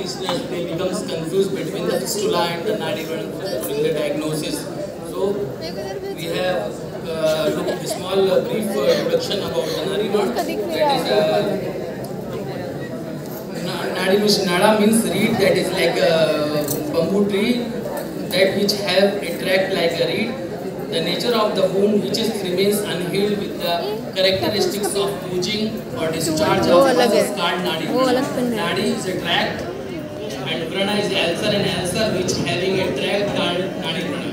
listeners may becomes confused between the fistula and the nadi rana in the diagnosis. So we have looked a small brief introduction about the nadi rana. That is nada means reed, that is like a bamboo tree that which have a tract like a reed. The nature of the wound which is remains unhealed with the characteristics of oozing or discharge of pus is called nadi. Nadi is a tract and vrana is ulcer, and ulcer which having a tract called nadi vrana.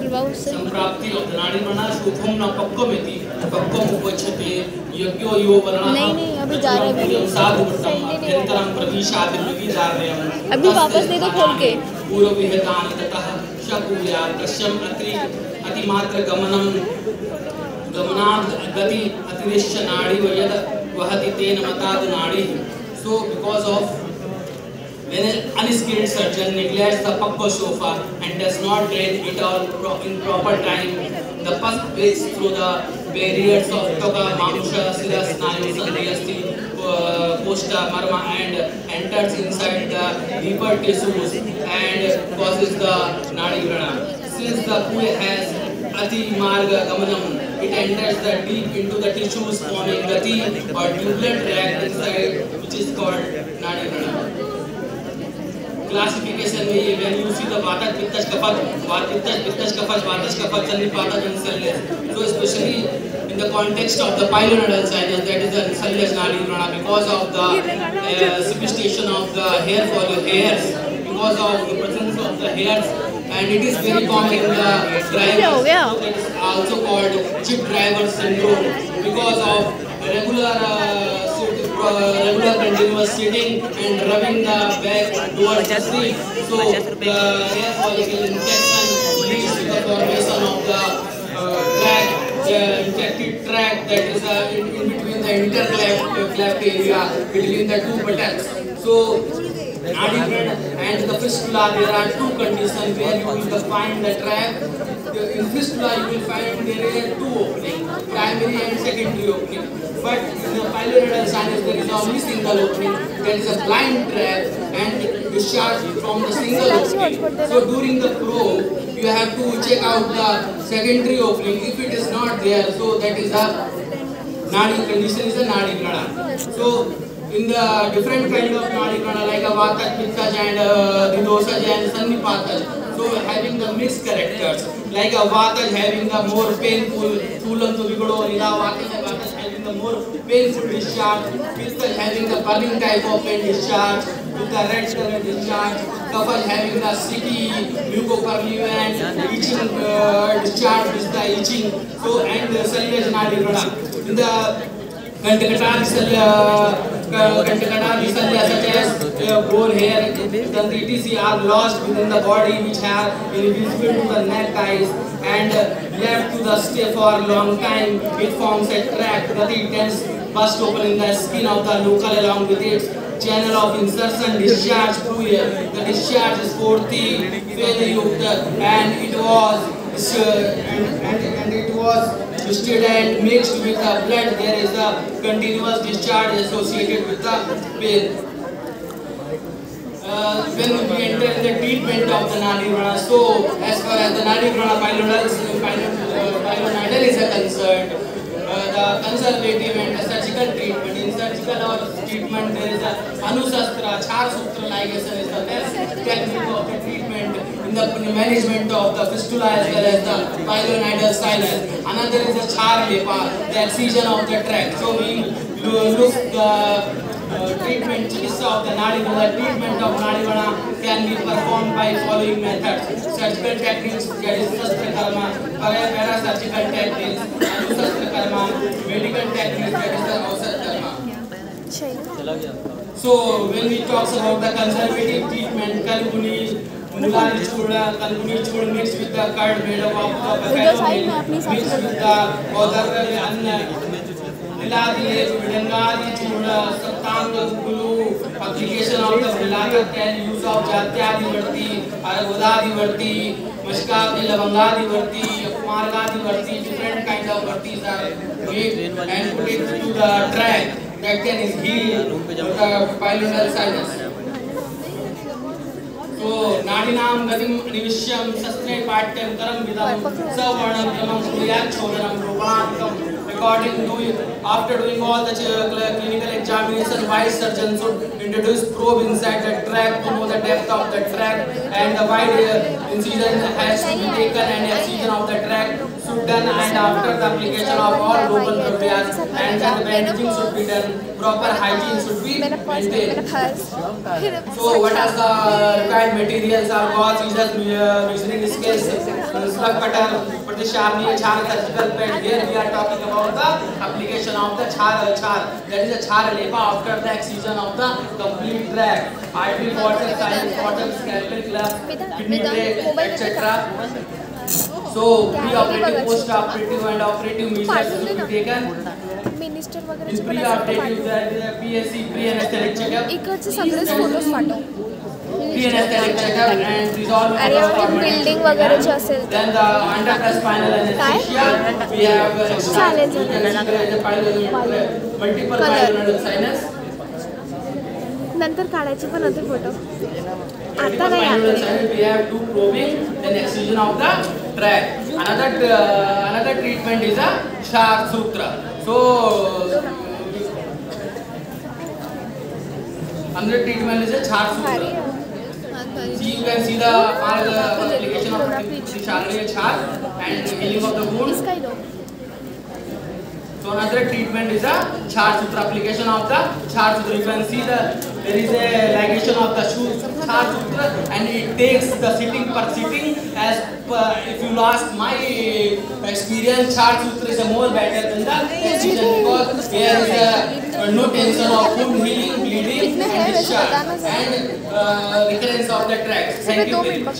संप्राप्ति of the nadi vrana Shubham न पक्कमेति पक्कम उपच्छते यज्ञो यो vrana नहीं अभी जा रहे हैं साधु वृत्तम अभ्यंतरम प्रविशादि विविधार्यम अभी वापस दे दो खोल के पूर्व विहतान ततः शकुया कश्यम अतिमात्र गमनम गमनाद गति अतिरिश्य नाड़ी वयद वहति तेन मताद नाड़ी. So because of when an unskilled surgeon neglects the pakka sofa and does not drain it all in proper time, the pus breaks through the barriers of toga, mamusha, sira, snayu, sandhyasti, costa, marma and enters inside the deeper tissues and causes the nadi vrana. Since the pool has ati marga gamanam, it enters the deep into the tissues forming gati or tubular tract inside, which is called nadi vrana. Classification में ये when you see the vata pitta kapha vata kapha sannipata and cellulose. So especially in the context of the pilonidal sinus, that is the cellulose nadi vrana, because of the sequestration of the hair follicle hairs, because of the presence of the hairs, and it is very common in the drivers. So that is also called chip driver syndrome, because of regular continuous sitting and rubbing the back towards the seat. So the hair follicle infection leads to the formation of the infected tract, that is in between the intercleft area between the two buttocks. So nadi vrana and the fistula, there are two conditions where you will find the tract. In fistula you will find there are two openings, primary and secondary opening. But in the pilonidal sinus there is only single opening. There is a blind tract and it discharges from the single opening. So during the probe you have to check out the secondary opening. If it is not there, so that is a nadi condition, is a nadi vrana. So in the different kind of nadi vrana like a vata, pitta and didosaj and sannipata, so having the mixed characters, like a vata having the more painful thulam to vigado, vata having the more painful discharge, pitta having the burning type of pain discharge with the red color discharge, kapha having the sticky mucopurulent itching discharge with the itching. So and the cellulose nadi vrana in the Kantakata such as bone hair, etc. are lost within the body, which are invisible to the neck eyes and left to the stay for a long time. It forms a tract that it tends burst open in the skin of the local along with its channel of insertion discharge through here. The discharge is 40 and it was twisted and mixed with the blood. There is a continuous discharge associated with the pain. When we enter in the treatment of the nadi vrana, so as far as the nadi vrana pilonidal is concerned, the conservative and the surgical treatment. In surgical treatment there is a anusastra, char sutra ligation is the best technique of the treatment in the management of the fistula as well as the pilonidal sinus. Another is the char lepa, the excision of the tract. So we look the treatment of the nadi vrana. Treatment of nadi vrana can be performed by following methods: surgical techniques, that is shastra karma, para-surgical techniques, anusastra karma, medical techniques, that is the ausat karma. So when we talk about the conservative treatment, kalguni, mulari churda, kalguni churda mixed with the curd made up of buffalo milk, mixed with the other Viladi, Vidangadi churda, Satang glue, application of the Vilaka can use of Jatyadi varti, Aragodadi varti, Mashkadi, Lavangadi varti, Kumargadi varti, different kind of vartis are made and put it to the track. bacterium is healed with the pylonal sinus. So nadinam gatim nivishyam sastre patyam karam vidam savarnam kramam kuriyat chodhanam ropanakam. According to after doing all the clinical examination, wise surgeon should introduce probe inside the tract to know the depth of the tract, and the wide incision has to be taken and excision of the tract should done, and after the application of all local pravyas and the bandaging should be done, proper hygiene should be maintained. So what are the required materials are gauze, scissors, measuring scales, slug cutter, pratisharniya, char, surgical pad. Here we are talking about the application of the char, that is a char lepa after the excision of the complete tract. Artery water, sinus water, scalpel cleft, kidney tray, etc. So pre-operative, post-operative and operative measures should be taken. Minister In वगैरे pre-operative, the PSC, pre-anesthetic checkup. इकडचे सगळेच photos पाठव. Pre-anesthetic checkup and resolve of अरे the वगैरे building वगैरे जे असेल ते. Then the under the spinal anesthesia, we have चालेल, multiple pylonal sinus. नंतर काढायचे पण होते फोटो. आता Multiple नाही pylonal आले. sinus, we have two probing, then excision of the tract. Another treatment is a Sharp Sutra. So another treatment is a Sharp Sutra. See, you can see the application of the Sharniya char and healing of the wound. इसका ही दो. So another treatment is a char sutra, application of the char sutra. You can see there is a ligation of the char sutra, and it takes the sitting per sitting. As if you ask my experience, char sutra is more better than the excision, because there is no tension of wound healing, bleeding, and discharge, and recurrence of the tracts. Thank you very much.